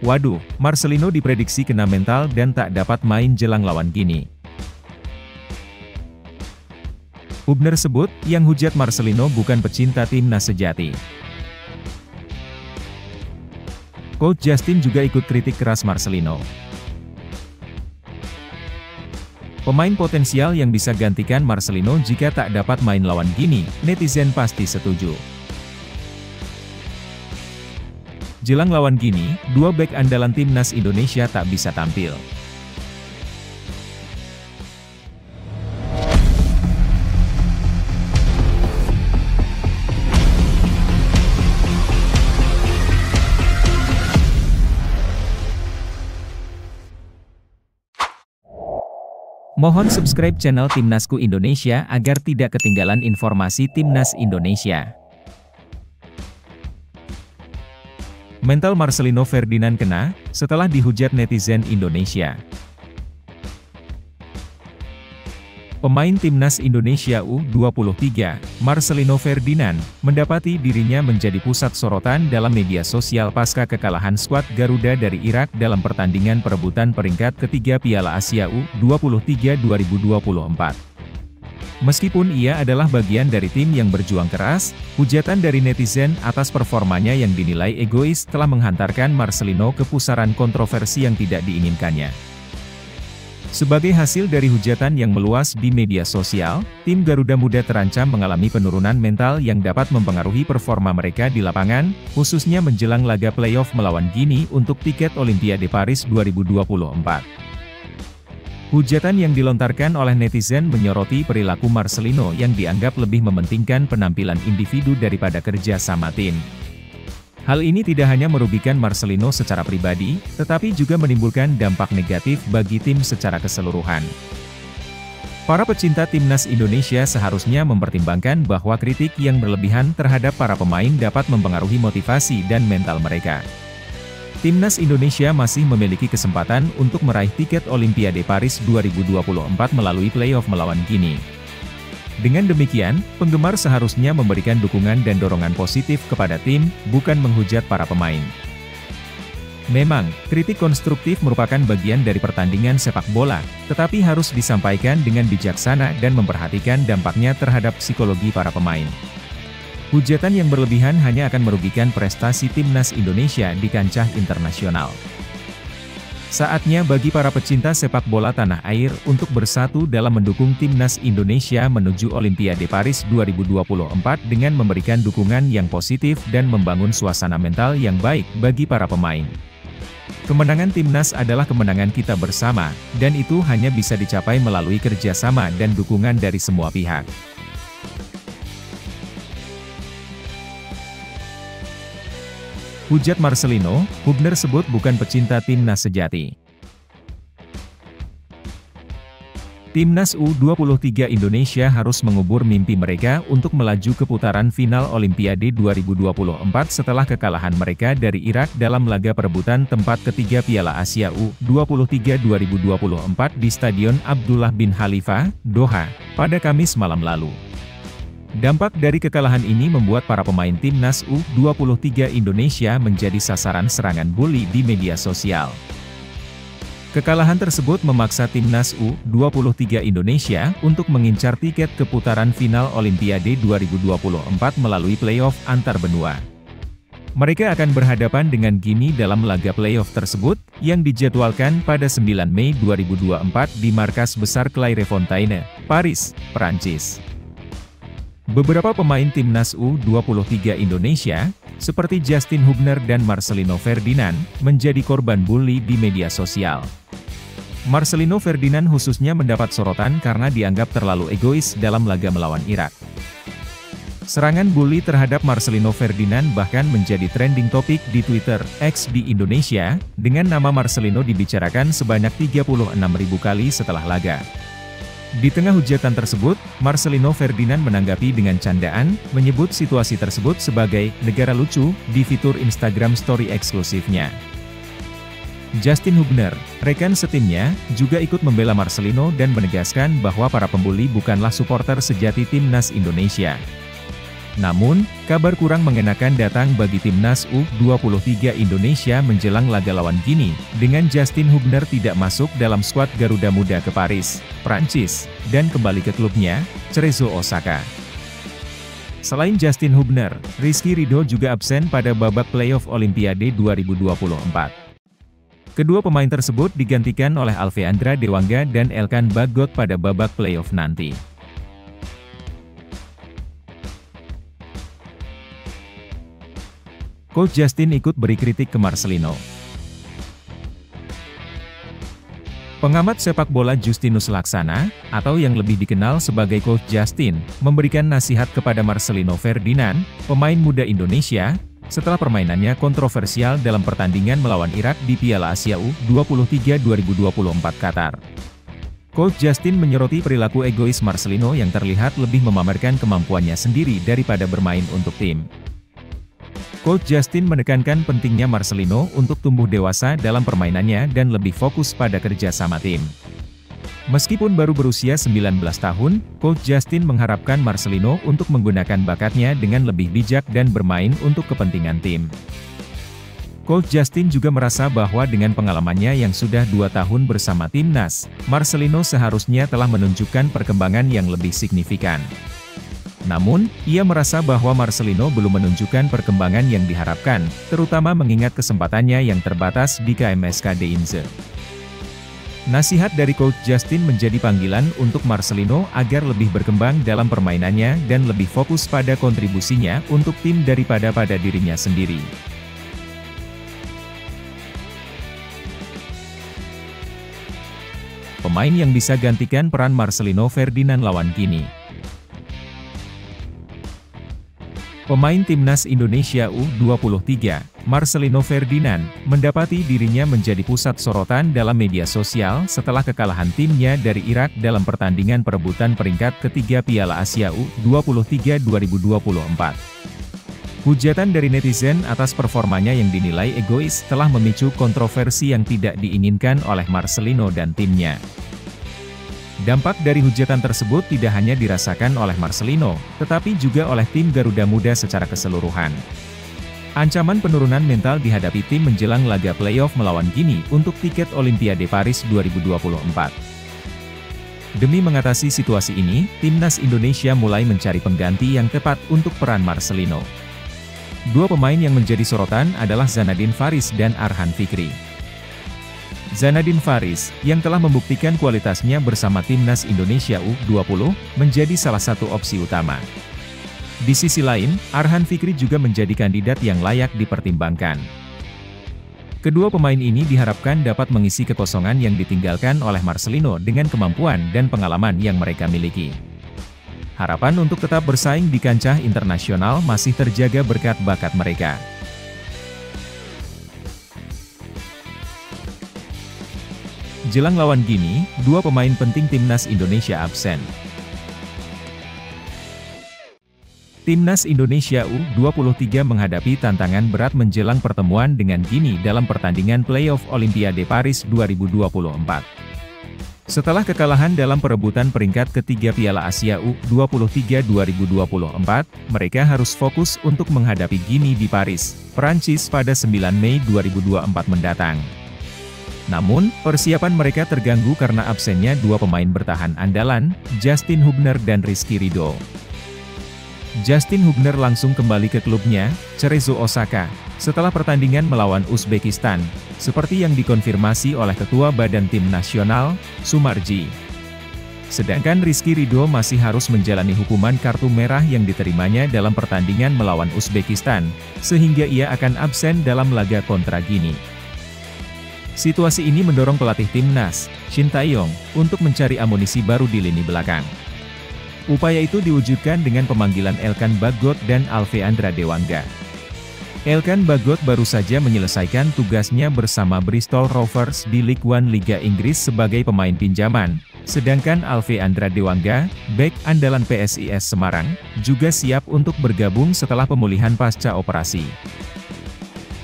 Waduh, Marcelino diprediksi kena mental dan tak dapat main jelang lawan Gini. Hubner sebut, yang hujat Marcelino bukan pecinta timnas sejati. Coach Justin juga ikut kritik keras Marcelino. Pemain potensial yang bisa gantikan Marcelino jika tak dapat main lawan Gini, netizen pasti setuju. Jelang lawan Gini, dua bek andalan timnas Indonesia tak bisa tampil. Mohon subscribe channel Timnasku Indonesia agar tidak ketinggalan informasi Timnas Indonesia. Mental Marcelino Ferdinand kena, setelah dihujat netizen Indonesia. Pemain Timnas Indonesia U23, Marcelino Ferdinand, mendapati dirinya menjadi pusat sorotan dalam media sosial pasca kekalahan skuad Garuda dari Irak dalam pertandingan perebutan peringkat ketiga Piala Asia U23 2024. Meskipun ia adalah bagian dari tim yang berjuang keras, hujatan dari netizen atas performanya yang dinilai egois telah menghantarkan Marcelino ke pusaran kontroversi yang tidak diinginkannya. Sebagai hasil dari hujatan yang meluas di media sosial, tim Garuda Muda terancam mengalami penurunan mental yang dapat mempengaruhi performa mereka di lapangan, khususnya menjelang laga playoff melawan Gini untuk tiket Olimpiade Paris 2024. Hujatan yang dilontarkan oleh netizen menyoroti perilaku Marcelino yang dianggap lebih mementingkan penampilan individu daripada kerja sama tim. Hal ini tidak hanya merugikan Marcelino secara pribadi, tetapi juga menimbulkan dampak negatif bagi tim secara keseluruhan. Para pecinta timnas Indonesia seharusnya mempertimbangkan bahwa kritik yang berlebihan terhadap para pemain dapat mempengaruhi motivasi dan mental mereka. Timnas Indonesia masih memiliki kesempatan untuk meraih tiket Olimpiade Paris 2024 melalui playoff melawan Gini. Dengan demikian, penggemar seharusnya memberikan dukungan dan dorongan positif kepada tim, bukan menghujat para pemain. Memang, kritik konstruktif merupakan bagian dari pertandingan sepak bola, tetapi harus disampaikan dengan bijaksana dan memperhatikan dampaknya terhadap psikologi para pemain. Hujatan yang berlebihan hanya akan merugikan prestasi timnas Indonesia di kancah internasional. Saatnya bagi para pecinta sepak bola tanah air untuk bersatu dalam mendukung timnas Indonesia menuju Olimpiade Paris 2024 dengan memberikan dukungan yang positif dan membangun suasana mental yang baik bagi para pemain. Kemenangan timnas adalah kemenangan kita bersama, dan itu hanya bisa dicapai melalui kerjasama dan dukungan dari semua pihak. Hujat Marcelino, Hubner sebut bukan pecinta timnas sejati. Timnas U23 Indonesia harus mengubur mimpi mereka untuk melaju ke putaran final Olimpiade 2024 setelah kekalahan mereka dari Irak dalam laga perebutan tempat ketiga Piala Asia U23 2024 di Stadion Abdullah bin Khalifa, Doha, pada Kamis malam lalu. Dampak dari kekalahan ini membuat para pemain Timnas U23 Indonesia menjadi sasaran serangan bully di media sosial. Kekalahan tersebut memaksa Timnas U23 Indonesia untuk mengincar tiket ke putaran final Olimpiade 2024 melalui playoff antar benua. Mereka akan berhadapan dengan Gini dalam laga playoff tersebut, yang dijadwalkan pada 9 Mei 2024 di markas besar Clairefontaine, Paris, Prancis. Beberapa pemain Timnas U23 Indonesia, seperti Justin Hubner dan Marcelino Ferdinand, menjadi korban bully di media sosial. Marcelino Ferdinand khususnya mendapat sorotan karena dianggap terlalu egois dalam laga melawan Irak. Serangan bully terhadap Marcelino Ferdinand bahkan menjadi trending topik di Twitter X di Indonesia, dengan nama Marcelino dibicarakan sebanyak 36.000 kali setelah laga. Di tengah hujatan tersebut, Marcelino Ferdinand menanggapi dengan candaan, menyebut situasi tersebut sebagai "negara lucu" di fitur Instagram Story eksklusifnya. Justin Hubner, rekan setimnya, juga ikut membela Marcelino dan menegaskan bahwa para pembuli bukanlah supporter sejati timnas Indonesia. Namun, kabar kurang mengenakan datang bagi timnas U23 Indonesia menjelang laga lawan Gini, dengan Justin Hubner tidak masuk dalam skuad Garuda Muda ke Paris, Prancis, dan kembali ke klubnya, Cerezo Osaka. Selain Justin Hubner, Rizky Ridho juga absen pada babak playoff Olimpiade 2024. Kedua pemain tersebut digantikan oleh Alveandra Dewangga dan Elkan Bagot pada babak playoff nanti. Coach Justin ikut beri kritik ke Marcelino. Pengamat sepak bola Justinus Laksana, atau yang lebih dikenal sebagai Coach Justin, memberikan nasihat kepada Marcelino Ferdinand, pemain muda Indonesia, setelah permainannya kontroversial dalam pertandingan melawan Irak di Piala Asia U23 2024 Qatar. Coach Justin menyoroti perilaku egois Marcelino yang terlihat lebih memamerkan kemampuannya sendiri daripada bermain untuk tim. Coach Justin menekankan pentingnya Marcelino untuk tumbuh dewasa dalam permainannya dan lebih fokus pada kerja sama tim. Meskipun baru berusia 19 tahun, Coach Justin mengharapkan Marcelino untuk menggunakan bakatnya dengan lebih bijak dan bermain untuk kepentingan tim. Coach Justin juga merasa bahwa dengan pengalamannya yang sudah 2 tahun bersama timnas, Marcelino seharusnya telah menunjukkan perkembangan yang lebih signifikan. Namun, ia merasa bahwa Marcelino belum menunjukkan perkembangan yang diharapkan, terutama mengingat kesempatannya yang terbatas di KMSK Deinze. Nasihat dari Coach Justin menjadi panggilan untuk Marcelino agar lebih berkembang dalam permainannya dan lebih fokus pada kontribusinya untuk tim daripada pada dirinya sendiri. Pemain yang bisa gantikan peran Marcelino Ferdinand lawan Gini. Pemain timnas Indonesia U23, Marcelino Ferdinand, mendapati dirinya menjadi pusat sorotan dalam media sosial setelah kekalahan timnya dari Irak dalam pertandingan perebutan peringkat ketiga Piala Asia U23 2024. Hujatan dari netizen atas performanya yang dinilai egois telah memicu kontroversi yang tidak diinginkan oleh Marcelino dan timnya. Dampak dari hujatan tersebut tidak hanya dirasakan oleh Marcelino, tetapi juga oleh tim Garuda Muda secara keseluruhan. Ancaman penurunan mental dihadapi tim menjelang laga playoff melawan Gini untuk tiket Olimpiade Paris 2024. Demi mengatasi situasi ini, timnas Indonesia mulai mencari pengganti yang tepat untuk peran Marcelino. Dua pemain yang menjadi sorotan adalah Zanadin Faris dan Arhan Fikri. Zanadin Faris, yang telah membuktikan kualitasnya bersama timnas Indonesia U20, menjadi salah satu opsi utama. Di sisi lain, Arhan Fikri juga menjadi kandidat yang layak dipertimbangkan. Kedua pemain ini diharapkan dapat mengisi kekosongan yang ditinggalkan oleh Marcelino dengan kemampuan dan pengalaman yang mereka miliki. Harapan untuk tetap bersaing di kancah internasional masih terjaga berkat bakat mereka. Jelang lawan Gini, dua pemain penting timnas Indonesia absen. Timnas Indonesia U23 menghadapi tantangan berat menjelang pertemuan dengan Gini dalam pertandingan playoff Olimpiade Paris 2024. Setelah kekalahan dalam perebutan peringkat ketiga Piala Asia U23 2024, mereka harus fokus untuk menghadapi Gini di Paris, Prancis pada 9 Mei 2024 mendatang. Namun, persiapan mereka terganggu karena absennya dua pemain bertahan andalan, Justin Hubner dan Rizky Ridho. Justin Hubner langsung kembali ke klubnya, Cerezo Osaka, setelah pertandingan melawan Uzbekistan, seperti yang dikonfirmasi oleh Ketua Badan Tim Nasional, Sumarji. Sedangkan Rizky Ridho masih harus menjalani hukuman kartu merah yang diterimanya dalam pertandingan melawan Uzbekistan, sehingga ia akan absen dalam laga kontra Gini. Situasi ini mendorong pelatih timnas, Shin Tae-yong, untuk mencari amunisi baru di lini belakang. Upaya itu diwujudkan dengan pemanggilan Elkan Bagot dan Alveandra Dewangga. Elkan Bagot baru saja menyelesaikan tugasnya bersama Bristol Rovers di League One Liga Inggris sebagai pemain pinjaman, sedangkan Alveandra Dewangga, bek andalan PSIS Semarang, juga siap untuk bergabung setelah pemulihan pasca operasi.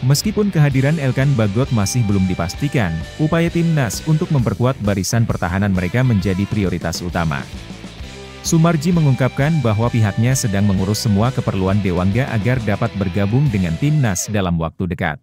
Meskipun kehadiran Elkan Bagot masih belum dipastikan, upaya timnas untuk memperkuat barisan pertahanan mereka menjadi prioritas utama. Sumarji mengungkapkan bahwa pihaknya sedang mengurus semua keperluan Dewangga agar dapat bergabung dengan timnas dalam waktu dekat.